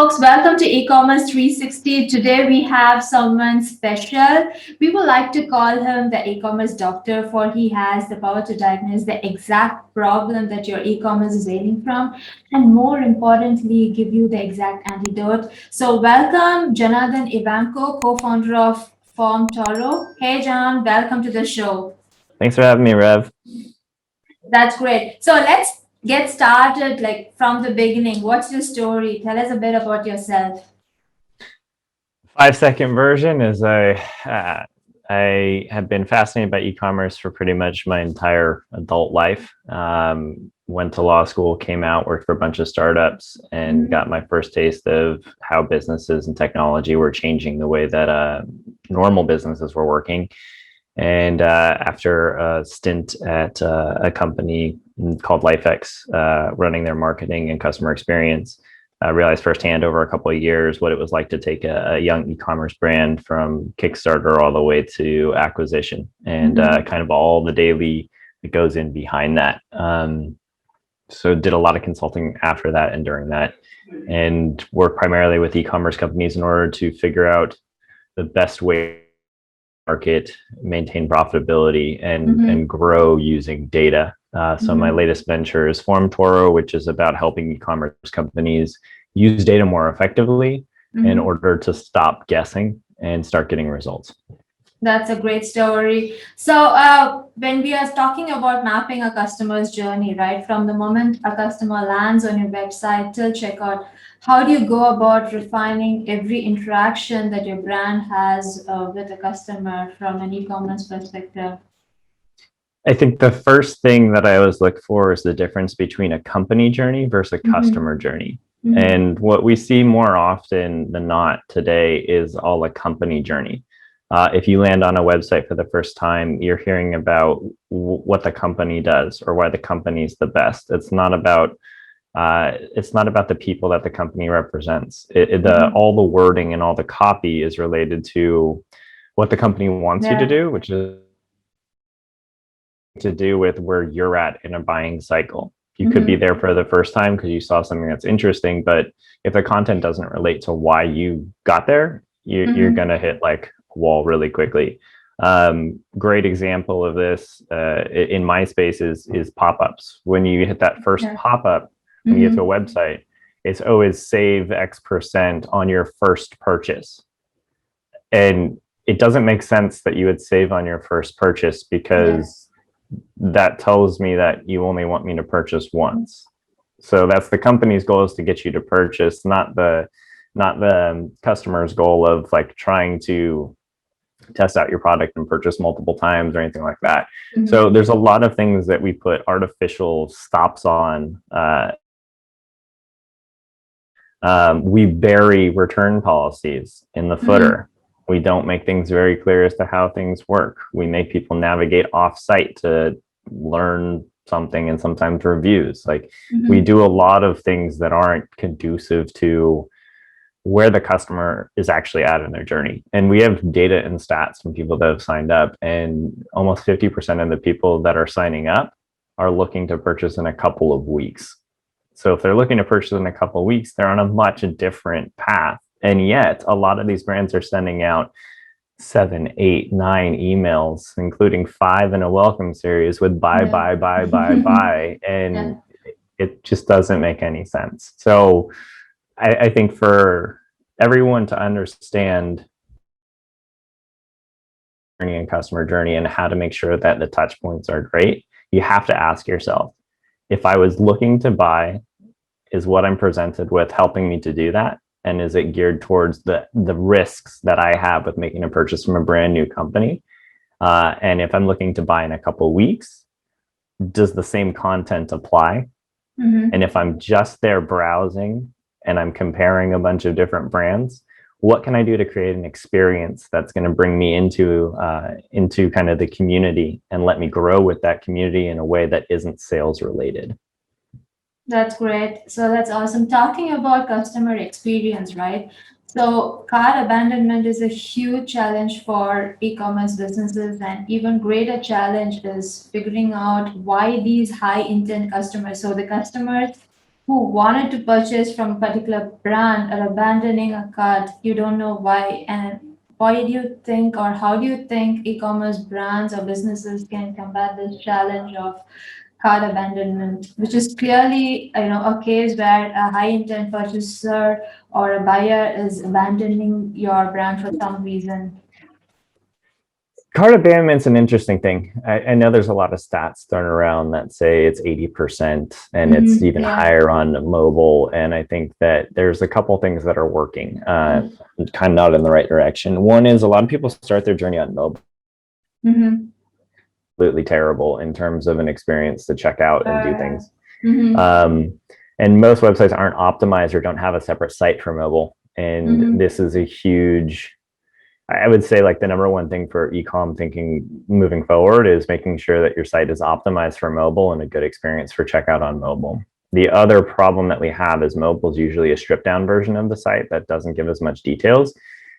folks, welcome to Ecommerce 360. Today we have someone special. We would like to call him the e-commerce doctor, for he has the power to diagnose the exact problem that your e-commerce is ailing from, and more importantly, give you the exact antidote. So welcome Jon Ivanco, co-founder of Form Toro. Hey John, welcome to the show. Thanks for having me, Rev. That's great. So let's get started from the beginning. What's your story? Tell us a bit about yourself. 5-second version is I have been fascinated by e-commerce for pretty much my entire adult life. Went to law school, came out, worked for a bunch of startups, and got my first taste of how businesses and technology were changing the way that normal businesses were working. And after a stint at a company called LifeX, running their marketing and customer experience, I realized firsthand over a couple of years what it was like to take a young e-commerce brand from Kickstarter all the way to acquisition, and kind of all the daily that goes in behind that. So did a lot of consulting after that and during that, and worked primarily with e-commerce companies in order to figure out the best way market, maintain profitability, and grow using data. So my latest venture is Form Toro, which is about helping e-commerce companies use data more effectively in order to stop guessing and start getting results. That's a great story. So when we are talking about mapping a customer's journey, right, from the moment a customer lands on your website till checkout, how do you go about refining every interaction that your brand has with a customer from an e-commerce perspective? I think the first thing that I always look for is the difference between a company journey versus a customer journey. And what we see more often than not today is all a company journey. If you land on a website for the first time, you're hearing about what the company does or why the company's the best. It's not about the people that the company represents. All the wording and all the copy is related to what the company wants you to do, which is to do with where you're at in a buying cycle. You could be there for the first time because you saw something that's interesting, but if the content doesn't relate to why you got there, you're going to hit like a wall really quickly. Great example of this in my space is pop-ups. When you hit that first pop-up, when you get to a website, it's always save X% on your first purchase. And it doesn't make sense that you would save on your first purchase because that tells me that you only want me to purchase once. So that's the company's goal, is to get you to purchase, not the customer's goal of like trying to test out your product and purchase multiple times or anything like that. So there's a lot of things that we put artificial stops on. We bury return policies in the footer. We don't make things very clear as to how things work. We make people navigate off-site to learn something, and sometimes reviews. Like we do a lot of things that aren't conducive to where the customer is actually at in their journey. And we have data and stats from people that have signed up, and almost 50% of the people that are signing up are looking to purchase in a couple of weeks. So if they're looking to purchase in a couple of weeks, they're on a much different path. And yet a lot of these brands are sending out 7, 8, 9 emails, including 5 in a welcome series with buy. And it just doesn't make any sense. So I think for everyone to understand journey and customer journey and how to make sure that the touch points are great, you have to ask yourself, if I was looking to buy, is what I'm presented with helping me to do that? And is it geared towards the risks that I have with making a purchase from a brand new company? And if I'm looking to buy in a couple of weeks, does the same content apply? And if I'm just there browsing and I'm comparing a bunch of different brands, what can I do to create an experience that's going to bring me into kind of the community and let me grow with that community in a way that isn't sales related? That's great. So that's awesome. Talking about customer experience, right? So cart abandonment is a huge challenge for e-commerce businesses, and even greater challenge is figuring out why these high intent customers. So the customers who wanted to purchase from a particular brand are abandoning a cart. You don't know why. And why do you think, or how do you think e-commerce brands or businesses can combat this challenge of cart abandonment, which is clearly, a case where a high intent purchaser or a buyer is abandoning your brand for some reason? Cart abandonment's an interesting thing. I know there's a lot of stats thrown around that say it's 80% and it's even Yeah. higher on mobile. And I think that there's a couple things that are working kind of not in the right direction. One is a lot of people start their journey on mobile. Absolutely terrible in terms of an experience to check out and do things. And most websites aren't optimized or don't have a separate site for mobile. And this is a huge, I would say, like the number one thing for e-com thinking moving forward is making sure that your site is optimized for mobile and a good experience for checkout on mobile. The other problem that we have is mobile is usually a stripped down version of the site that doesn't give as much details.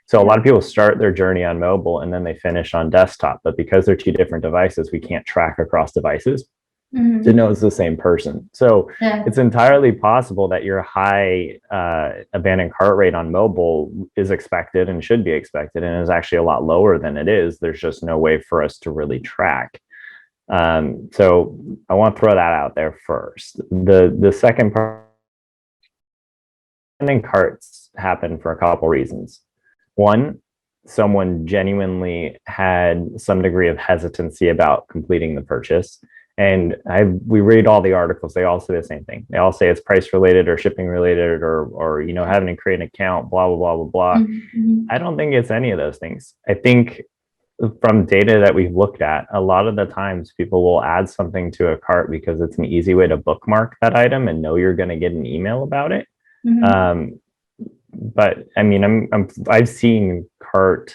So a lot of people start their journey on mobile and then they finish on desktop, but because they're two different devices, we can't track across devices to know it's the same person. So it's entirely possible that your high abandoned cart rate on mobile is expected and should be expected and is actually a lot lower than it is. There's just no way for us to really track. So I want to throw that out there first. The second part, abandoned carts happen for a couple reasons. One, someone genuinely had some degree of hesitancy about completing the purchase. And we read all the articles, they all say the same thing. They all say it's price related or shipping related or having to create an account, blah, blah, blah, blah, blah. I don't think it's any of those things. I think from data that we've looked at, a lot of the times people will add something to a cart because it's an easy way to bookmark that item and know you're going to get an email about it. But I mean, I've seen cart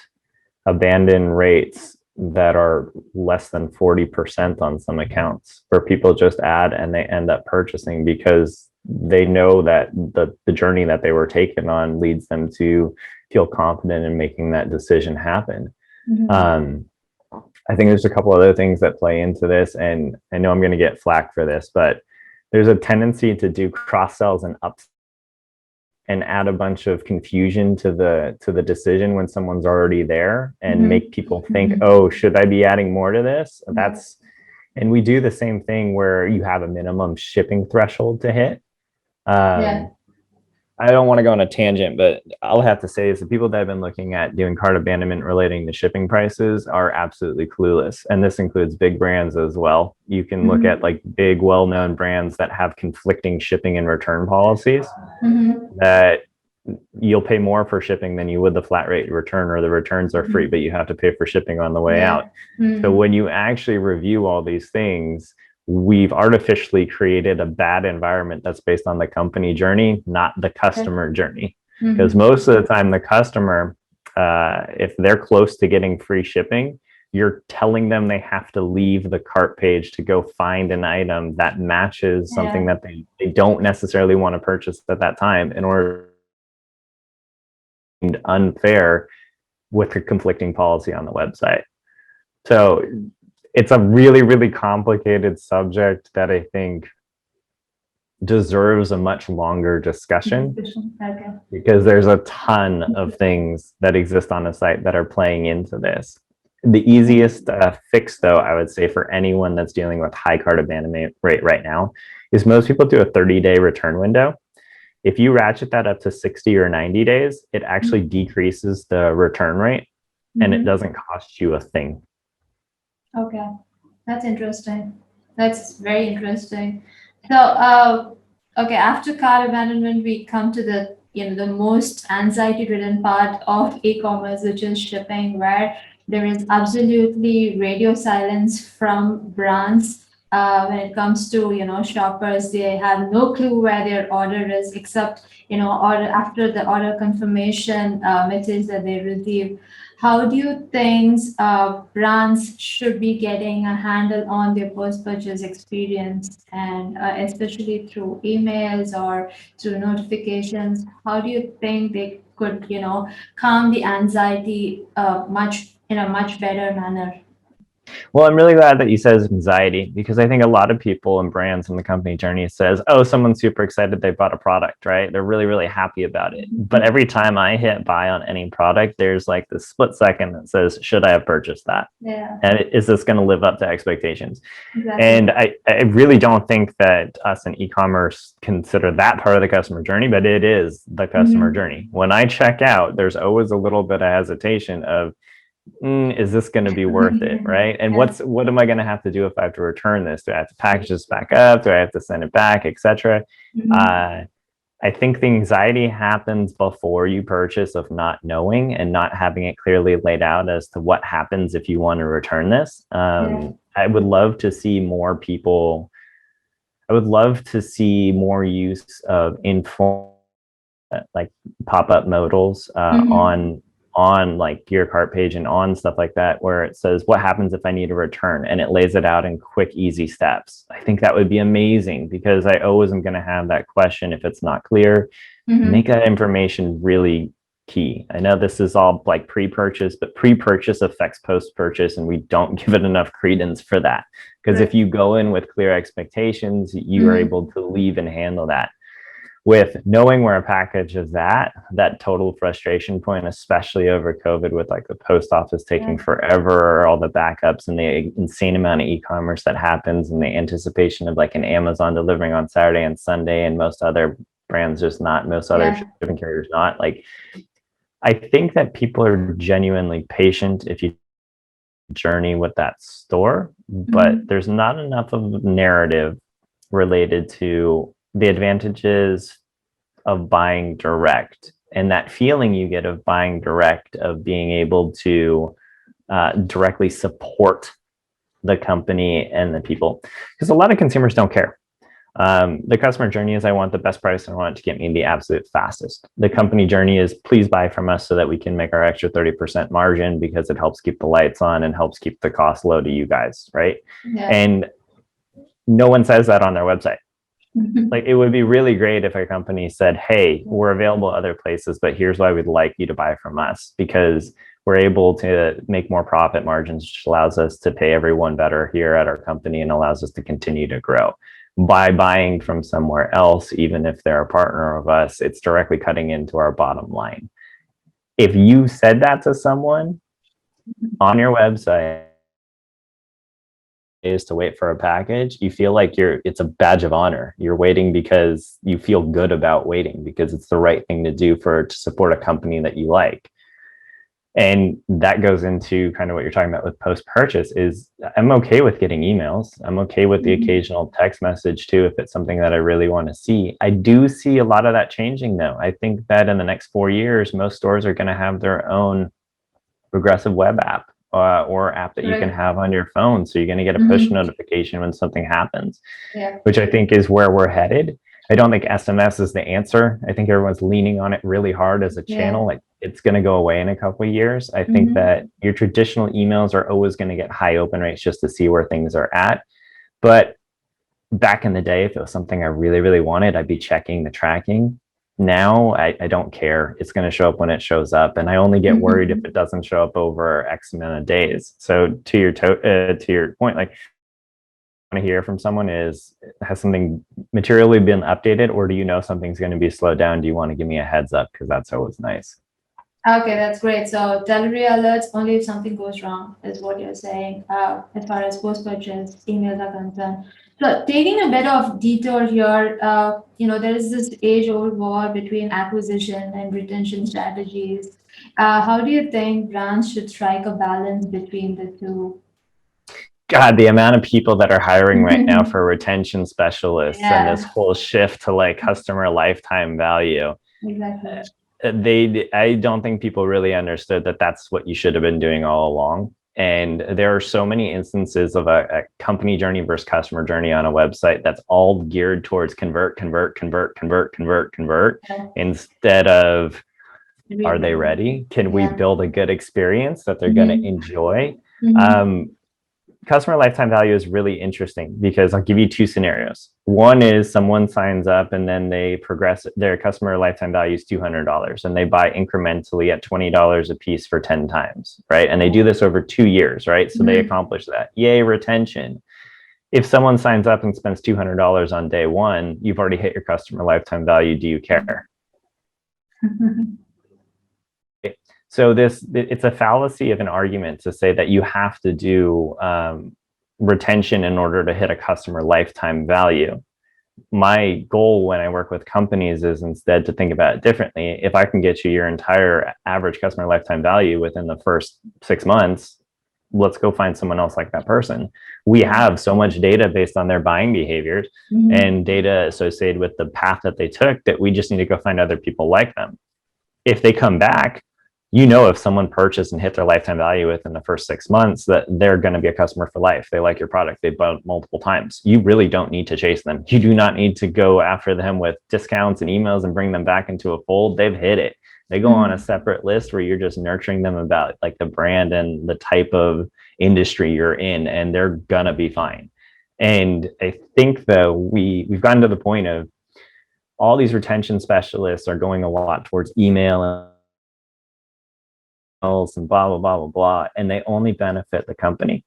abandon rates that are less than 40% on some accounts where people just add and they end up purchasing because they know that the journey that they were taken on leads them to feel confident in making that decision happen. I think there's a couple other things that play into this, and I know I'm going to get flack for this, but there's a tendency to do cross sells and upsells and add a bunch of confusion to the decision when someone's already there and make people think, oh, should I be adding more to this? And we do the same thing where you have a minimum shipping threshold to hit. I don't want to go on a tangent, but I'll have to say is the people that have been looking at doing cart abandonment relating to shipping prices are absolutely clueless. And this includes big brands as well. You can look at like big, well-known brands that have conflicting shipping and return policies that you'll pay more for shipping than you would the flat rate return, or the returns are free, but you have to pay for shipping on the way out. So when you actually review all these things, we've artificially created a bad environment that's based on the company journey, not the customer journey. Because most of the time the customer, if they're close to getting free shipping, you're telling them they have to leave the cart page to go find an item that matches something that they don't necessarily want to purchase at that time in order to unfair with the conflicting policy on the website. So it's a really, really complicated subject that I think deserves a much longer discussion because there's a ton of things that exist on the site that are playing into this. The easiest fix, though, I would say for anyone that's dealing with high cart abandonment rate right now is most people do a 30-day return window. If you ratchet that up to 60 or 90 days, it actually decreases the return rate and it doesn't cost you a thing. Okay, that's interesting. That's very interesting. So, okay, after cart abandonment, we come to the most anxiety-ridden part of e-commerce, which is shipping, where there is absolutely radio silence from brands. When it comes to shoppers, they have no clue where their order is, except order after the order confirmation message that they receive. How do you think brands should be getting a handle on their post-purchase experience, and especially through emails or through notifications? How do you think they could, calm the anxiety in a much better manner? Well, I'm really glad that you said anxiety, because I think a lot of people and brands in the company journey says, oh, someone's super excited they bought a product, right? They're really, really happy about it. But every time I hit buy on any product, there's like this split second that says, should I have purchased that? Yeah, And is this going to live up to expectations? exactly. And I really don't think that us in e-commerce consider that part of the customer journey, but it is the customer journey. When I check out, there's always a little bit of hesitation of, is this going to be worth it, right? And Yeah. what am I going to have to do if I have to return this? Do I have to package this back up? Do I have to send it back, etc.? I think the anxiety happens before you purchase, of not knowing and not having it clearly laid out as to what happens if you want to return this. I would love to see more people. I would love to see more use of informal, like pop-up modals on like your cart page and on stuff like that, where it says what happens if I need a return, and it lays it out in quick, easy steps. I think that would be amazing, because I always am going to have that question if it's not clear. Make that information really key. I know this is all like pre-purchase, but pre-purchase affects post-purchase, and we don't give it enough credence for that. Because if you go in with clear expectations, you are able to leave and handle that. With knowing where a package is at, that total frustration point, especially over COVID, with like the post office taking forever, all the backups and the insane amount of e-commerce that happens, and the anticipation of like an Amazon delivering on Saturday and Sunday, and most other brands just not, most other shipping carriers not. Like, I think that people are genuinely patient if you journey with that store, but there's not enough of a narrative related to the advantages of buying direct, and that feeling you get of buying direct, of being able to directly support the company and the people, because a lot of consumers don't care. The customer journey is, I want the best price, and I want it to get me the absolute fastest. The company journey is, please buy from us so that we can make our extra 30% margin, because it helps keep the lights on and helps keep the cost low to you guys, right? And no one says that on their website. Like, it would be really great if a company said, hey, we're available other places, but here's why we'd like you to buy from us, because we're able to make more profit margins, which allows us to pay everyone better here at our company and allows us to continue to grow. By buying from somewhere else, even if they're a partner of us, it's directly cutting into our bottom line. If you said that to someone on your website, is to wait for a package, you feel like it's a badge of honor. You're waiting because you feel good about waiting, because it's the right thing to do to support a company that you like. And that goes into kind of what you're talking about with post-purchase. Is I'm okay with getting emails. I'm okay with the occasional text message too, if it's something that I really want to see. I do see a lot of that changing though. I think that in the next 4 years, most stores are going to have their own progressive web app, or app that you can have on your phone. So you're going to get a push notification when something happens, which I think is where we're headed. I don't think SMS is the answer. I think everyone's leaning on it really hard as a channel. Like, it's going to go away in a couple of years. I think that your traditional emails are always going to get high open rates just to see where things are at. But back in the day, if it was something I really, really wanted, I'd be checking the tracking. Now I don't care. It's going to show up when it shows up, and I only get worried if it doesn't show up over X amount of days. So to your point, like, I want to hear from someone is, has something materially been updated, or do you know something's going to be slowed down? Do you want to give me a heads up? Because that's always nice. Okay, that's great. So delivery alerts only if something goes wrong is what you're saying, as far as post-purchase emails are concerned. So taking a bit of detour here, there is this age-old war between acquisition and retention strategies. How do you think brands should strike a balance between the two? God, the amount of people that are hiring right now for retention specialists, and this Yeah, whole shift to like customer lifetime value. exactly. I don't think people really understood that that's what you should have been doing all along. And there are so many instances of a company journey versus customer journey on a website that's all geared towards convert, instead of, are they ready? Can we build a good experience that they're going to enjoy? customer lifetime value is really interesting because I'll give you two scenarios. One is someone signs up and then they progress, their customer lifetime value is $200 and they buy incrementally at $20 a piece for 10 times, right? And they do this over 2 years, right? So they accomplish that. Yay, retention. If someone signs up and spends $200 on day one, you've already hit your customer lifetime value. Do you care? So it's a fallacy of an argument to say that you have to do retention in order to hit a customer lifetime value. My goal when I work with companies is instead to think about it differently. If I can get you your entire average customer lifetime value within the first 6 months, let's go find someone else like that person. We have so much data based on their buying behaviors and data associated with the path that they took that we just need to go find other people like them. If they come back, you know, if someone purchased and hit their lifetime value within the first 6 months, that they're going to be a customer for life. They like your product. They bought multiple times. You really don't need to chase them. You do not need to go after them with discounts and emails and bring them back into a fold. They've hit it. They go on a separate list where you're just nurturing them about like the brand and the type of industry you're in, and they're going to be fine. And I think that we've gotten to the point of all these retention specialists are going a lot towards email and blah, blah, blah, blah, blah. And they only benefit the company.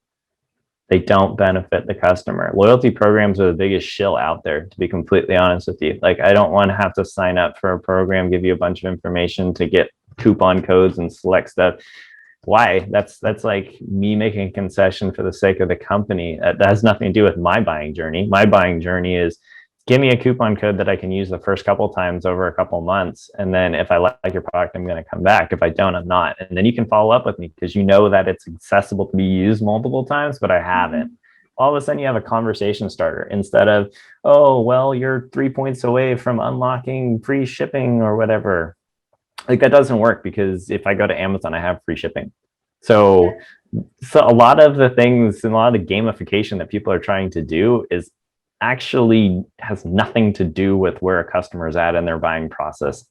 They don't benefit the customer. Loyalty programs are the biggest shill out there, to be completely honest with you. Like, I don't want to have to sign up for a program, give you a bunch of information to get coupon codes and select stuff. Why? That's like me making a concession for the sake of the company. That has nothing to do with my buying journey. My buying journey is give me a coupon code that I can use the first couple times over a couple months. And then if I like your product, I'm going to come back. If I don't, I'm not. And then you can follow up with me because you know that it's accessible to be used multiple times, but I haven't. All of a sudden you have a conversation starter instead of, oh, well, you're 3 points away from unlocking free shipping or whatever. Like, that doesn't work because if I go to Amazon, I have free shipping. So a lot of the things and a lot of the gamification that people are trying to do is actually has nothing to do with where a customer is at in their buying process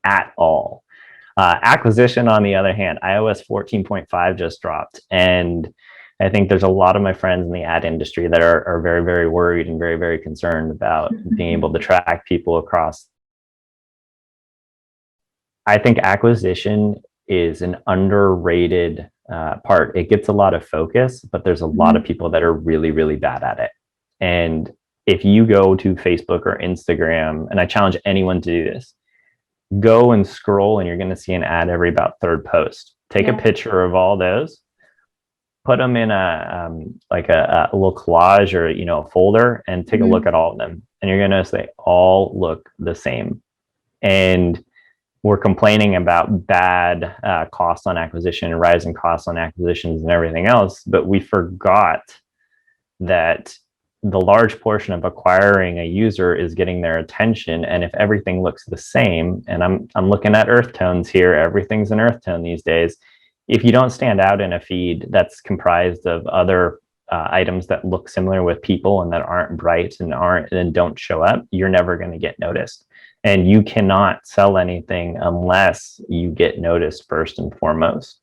at all. Acquisition, on the other hand, iOS 14.5 just dropped. And I think there's a lot of my friends in the ad industry that are very, very worried and very, very concerned about being able to track people across. I think acquisition is an underrated part. It gets a lot of focus, but there's a lot of people that are really, really bad at it. And if you go to Facebook or Instagram, and I challenge anyone to do this, go and scroll and you're going to see an ad every about third post. Take a picture of all those, put them in a little collage or, you know, a folder, and take a look at all of them. And you're going to notice they all look the same. And we're complaining about bad costs on acquisition and rising costs on acquisitions and everything else, but we forgot that the large portion of acquiring a user is getting their attention. And if everything looks the same, and I'm looking at earth tones here, everything's an earth tone these days. If you don't stand out in a feed that's comprised of other items that look similar with people and that aren't bright and don't show up, you're never going to get noticed. And you cannot sell anything unless you get noticed first and foremost.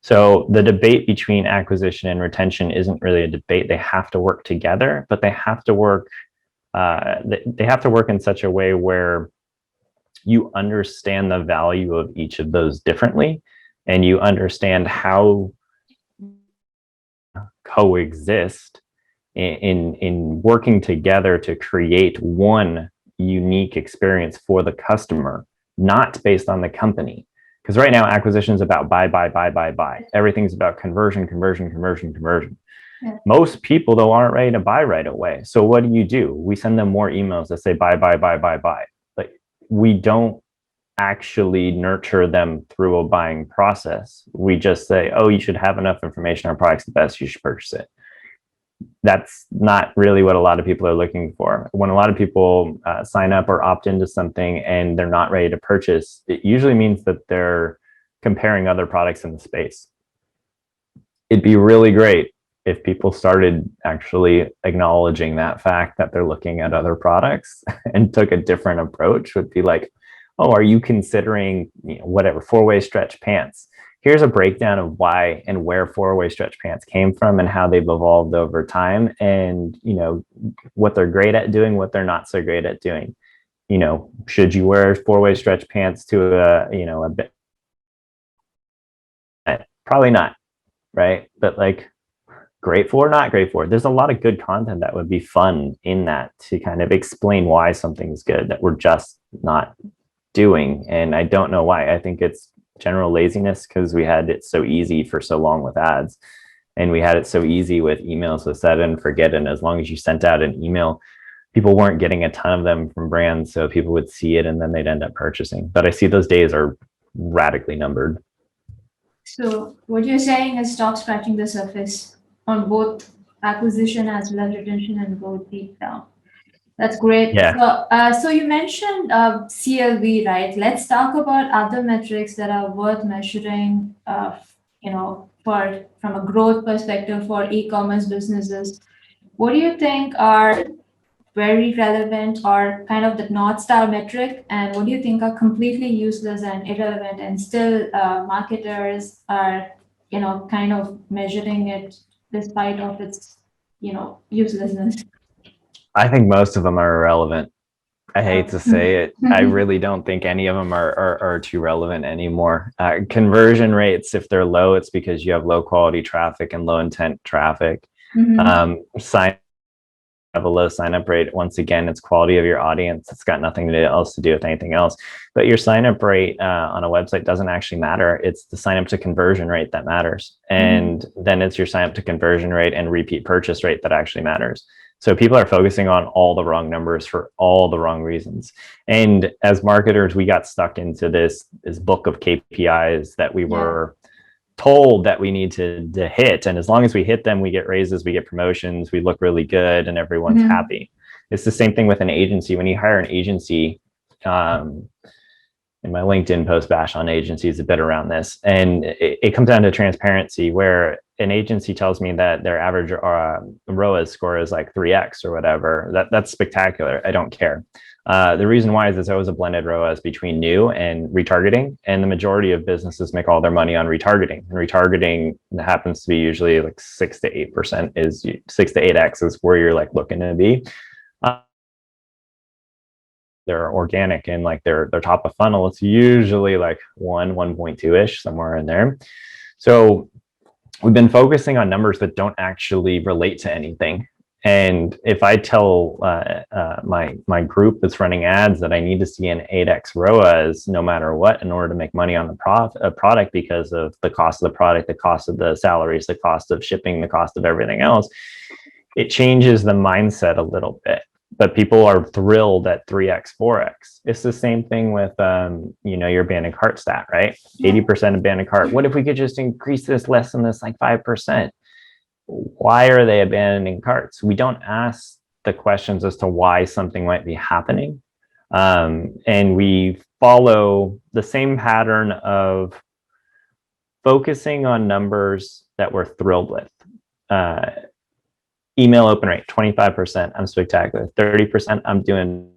So the debate between acquisition and retention isn't really a debate. They have to work together, but they have to work in such a way where you understand the value of each of those differently, and you understand how coexist in working together to create one unique experience for the customer, not based on the company. Because right now, acquisition is about buy. Everything's about conversion. Yeah. Most people, though, aren't ready to buy right away. So what do? We send them more emails that say buy. Like, we don't actually nurture them through a buying process. We just say, oh, you should have enough information. Our product's the best. You should purchase it. That's not really what a lot of people are looking for. When a lot of people sign up or opt into something and they're not ready to purchase, it usually means that they're comparing other products in the space. It'd be really great if people started actually acknowledging that fact that they're looking at other products and took a different approach. Would be like, oh, are you considering, you know, whatever, 4-way stretch pants? here's a breakdown of why and where four-way stretch pants came from and how they've evolved over time, and what they're great at doing, what they're not so great at doing. Should you wear four-way stretch pants to a bit? Probably not, right? But like, great for, not great for. There's a lot of good content that would be fun in that to kind of explain why something's good that we're just not doing. And I don't know why. I think it's general laziness because we had it so easy for so long with ads, and we had it so easy with emails with set it and forget it. And as long as you sent out an email, people weren't getting a ton of them from brands, so people would see it and then they'd end up purchasing. But I see those days are radically numbered. So what you're saying is stop scratching the surface on both acquisition as well as retention and go deep down. That's great. Yeah. So you mentioned CLV, right? Let's talk about other metrics that are worth measuring, from a growth perspective for e-commerce businesses. What do you think are very relevant or kind of the North Star metric? And what do you think are completely useless and irrelevant and still marketers are, kind of measuring it despite of its, uselessness? I think most of them are irrelevant. I hate to say it. I really don't think any of them are too relevant anymore. Conversion rates, if they're low, it's because you have low quality traffic and low intent traffic. Have a low sign up rate. Once again, it's quality of your audience. It's got nothing else to do with anything else. But your sign up rate on a website doesn't actually matter. It's the sign up to conversion rate that matters. And then it's your sign up to conversion rate and repeat purchase rate that actually matters. So people are focusing on all the wrong numbers for all the wrong reasons. And as marketers, we got stuck into this book of KPIs that we were told that we need to hit. And as long as we hit them, we get raises, we get promotions, we look really good, and everyone's happy. It's the same thing with an agency. When you hire an agency, in my LinkedIn post bash on agencies a bit around this, and it comes down to transparency, where an agency tells me that their average ROAS score is like 3x or whatever. That's spectacular. I don't care. The reason why is it's always a blended ROAS between new and retargeting, and the majority of businesses make all their money on retargeting. And retargeting happens to be usually like 6 to 8% is 6 to 8x is where you're like looking to be. They're organic and like their top of funnel, it's usually like 1.2-ish, somewhere in there. So we've been focusing on numbers that don't actually relate to anything. And if I tell my group that's running ads that I need to see an 8x ROAS no matter what in order to make money on the product because of the cost of the product, the cost of the salaries, the cost of shipping, the cost of everything else, it changes the mindset a little bit. But people are thrilled at 3x, 4x. It's the same thing with, your abandoned cart stat, right? 80% abandoned cart. What if we could just increase this less than this, like 5%? Why are they abandoning carts? We don't ask the questions as to why something might be happening. And we follow the same pattern of focusing on numbers that we're thrilled with. Email open rate, 25%, I'm spectacular. 30%, I'm doing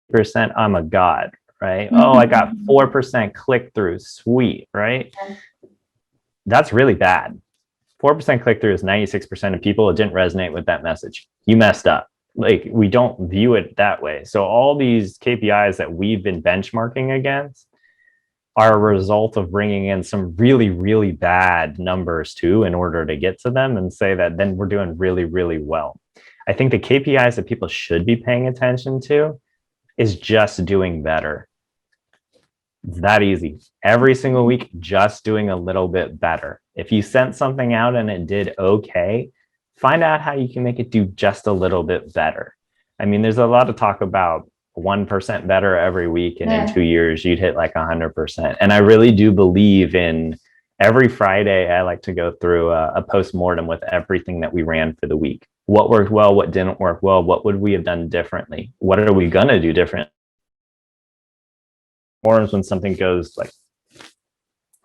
percent, I'm a god, right? Oh, I got 4% click-through, sweet, right? That's really bad. 4% click-through is 96% of people. It didn't resonate with that message. You messed up. Like, we don't view it that way. So all these KPIs that we've been benchmarking against are a result of bringing in some really, really bad numbers too in order to get to them and say that then we're doing really, really well. I think the KPIs that people should be paying attention to is just doing better. It's that easy. Every single week, just doing a little bit better. If you sent something out and it did okay, find out how you can make it do just a little bit better. I mean, there's a lot of talk about 1% better every week, and in 2 years, you'd hit like 100%. And I really do believe in every Friday, I like to go through a post-mortem with everything that we ran for the week. What worked well, what didn't work well, what would we have done differently? What are we going to do different? Mortums when something goes like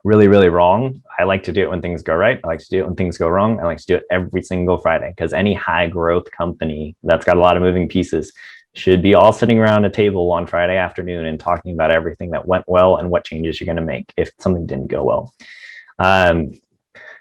really, really wrong. I like to do it when things go right. I like to do it when things go wrong. I like to do it every single Friday, because any high growth company that's got a lot of moving pieces should be all sitting around a table on Friday afternoon and talking about everything that went well and what changes you're going to make if something didn't go well. Um,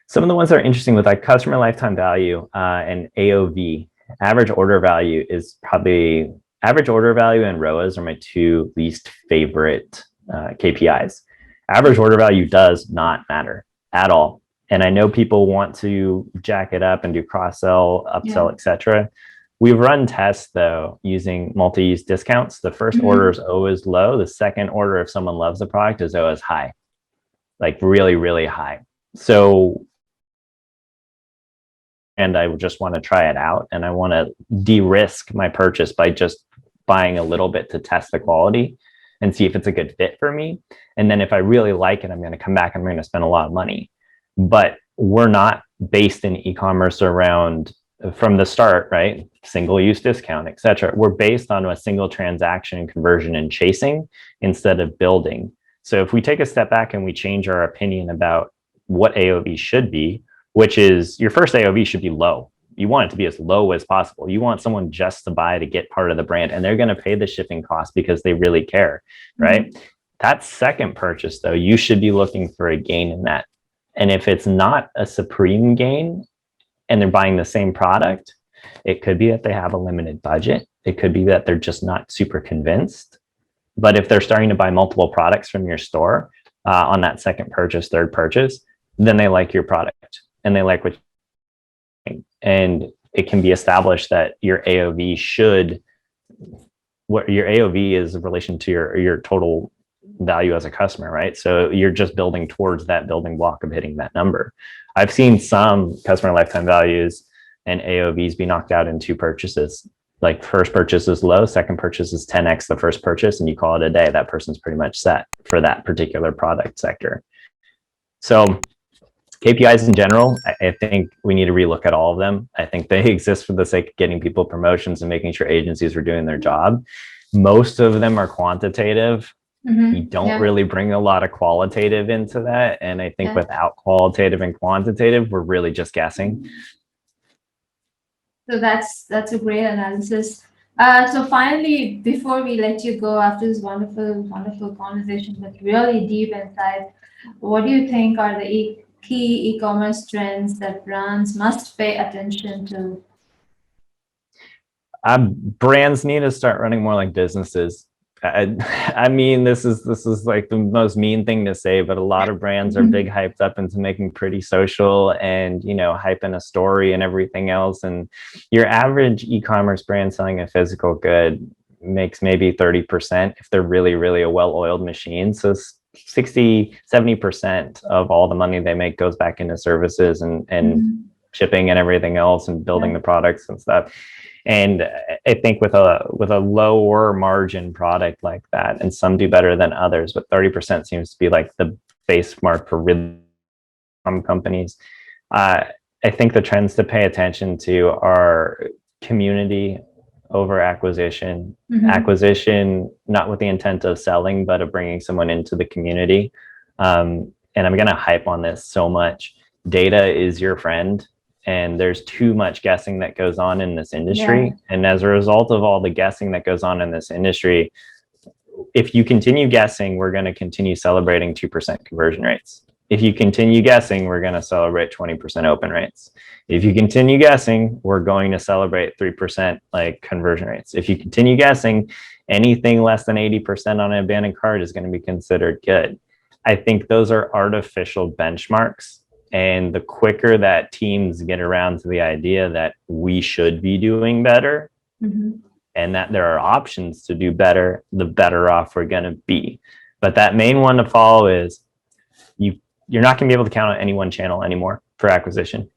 some of the ones that are interesting with like customer lifetime value and AOV, average order value is probably average order value and ROAS are my two least favorite KPIs. Average order value does not matter at all. And I know people want to jack it up and do cross sell, upsell, etc. We've run tests though using multi-use discounts. The first order is always low. The second order, if someone loves the product, is always high, like really, really high. So, and I just want to try it out and I want to de-risk my purchase by just buying a little bit to test the quality and see if it's a good fit for me. And then if I really like it, I'm going to come back and I'm going to spend a lot of money. But we're not based in e-commerce around from the start, right? Single use discount, etc. We're based on a single transaction conversion and chasing instead of building. So if we take a step back and we change our opinion about what AOV should be, which is your first AOV should be low. You want it to be as low as possible. You want someone just to buy to get part of the brand, and they're going to pay the shipping cost because they really care, right? That second purchase, though, you should be looking for a gain in that. And if it's not a supreme gain and they're buying the same product, it could be that they have a limited budget. It could be that they're just not super convinced. But if they're starting to buy multiple products from your store on that second purchase, third purchase, then they like your product and they like what you're doing. And it can be established that your AOV should, what your AOV is in relation to your total value as a customer, right? So you're just building towards that building block of hitting that number. I've seen some customer lifetime values and AOVs be knocked out in two purchases. Like first purchase is low, second purchase is 10x the first purchase, and you call it a day. That person's pretty much set for that particular product sector. So KPIs in general, I think we need to relook at all of them. I think they exist for the sake of getting people promotions and making sure agencies are doing their job. Most of them are quantitative. You don't really bring a lot of qualitative into that. And I think without qualitative and quantitative, we're really just guessing. So that's a great analysis. So finally, before we let you go after this wonderful conversation, but really deep insight, what do you think are the key e-commerce trends that brands must pay attention to? Brands need to start running more like businesses. I mean, this is like the most mean thing to say, but a lot of brands are big hyped up into making pretty social and, you know, hyping a story and everything else. And your average e-commerce brand selling a physical good makes maybe 30% if they're really, really a well-oiled machine. So 60-70% of all the money they make goes back into services and shipping and everything else and building the products and stuff. And I think with a lower margin product like that, and some do better than others, but 30% seems to be like the base mark for really companies. I think the trends to pay attention to are community over acquisition, acquisition not with the intent of selling, but of bringing someone into the community. And I'm going to hype on this so much. Data is your friend. And there's too much guessing that goes on in this industry. And as a result of all the guessing that goes on in this industry, if you continue guessing, we're going to continue celebrating 2% conversion rates. If you continue guessing, we're going to celebrate 20% open rates. If you continue guessing, we're going to celebrate 3% like conversion rates. If you continue guessing, anything less than 80% on an abandoned cart is going to be considered good. I think those are artificial benchmarks. And the quicker that teams get around to the idea that we should be doing better and that there are options to do better, the better off we're going to be. But that main one to follow is you're not going to be able to count on any one channel anymore for acquisition.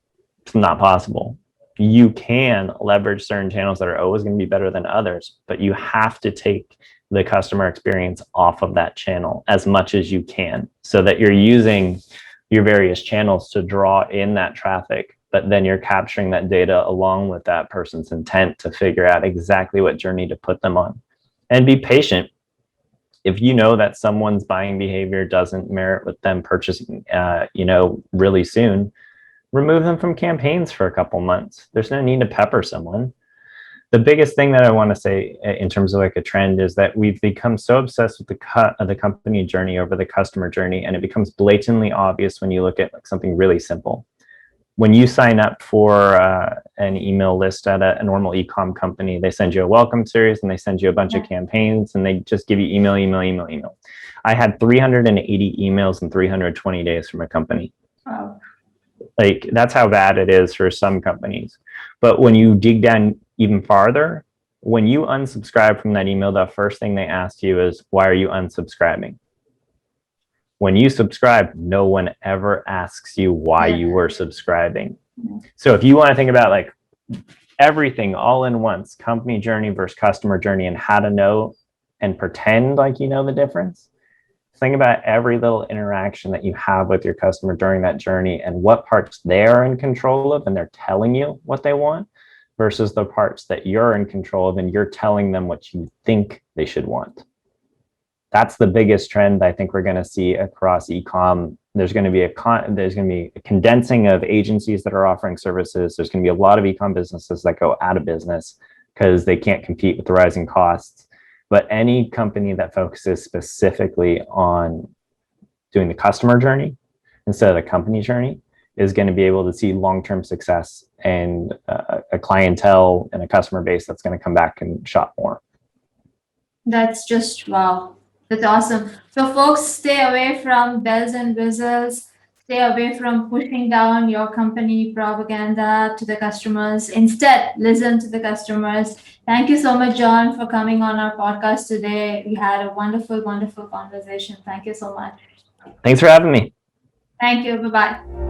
It's not possible. You can leverage certain channels that are always going to be better than others, but you have to take the customer experience off of that channel as much as you can so that you're using your various channels to draw in that traffic, but then you're capturing that data along with that person's intent to figure out exactly what journey to put them on. And be patient. If you know that someone's buying behavior doesn't merit with them purchasing, really soon, remove them from campaigns for a couple months. There's no need to pepper someone. The biggest thing that I want to say in terms of like a trend is that we've become so obsessed with the company journey over the customer journey, and it becomes blatantly obvious when you look at like something really simple. When you sign up for an email list at a normal e-com company, they send you a welcome series and they send you a bunch of campaigns, and they just give you email, email, email, email. I had 380 emails in 320 days from a company. Wow. Like, that's how bad it is for some companies. But when you dig down even farther, when you unsubscribe from that email, the first thing they ask you is, why are you unsubscribing? When you subscribe, no one ever asks you why you were subscribing. So if you want to think about like everything all in once, company journey versus customer journey, and how to know and pretend like you know the difference, think about every little interaction that you have with your customer during that journey and what parts they're in control of and they're telling you what they want versus the parts that you're in control of and you're telling them what you think they should want. That's the biggest trend I think we're going to see across e-com. There's going to be a condensing of agencies that are offering services. There's going to be a lot of e-com businesses that go out of business because they can't compete with the rising costs. But any company that focuses specifically on doing the customer journey instead of the company journey is going to be able to see long-term success and a clientele and a customer base that's going to come back and shop more. That's just wow. That's awesome. So folks, stay away from bells and whistles. Stay away from pushing down your company propaganda to the customers. Instead, listen to the customers. Thank you so much, Jon, for coming on our podcast today. We had a wonderful, wonderful conversation. Thank you so much. Thanks for having me. Thank you. Bye-bye.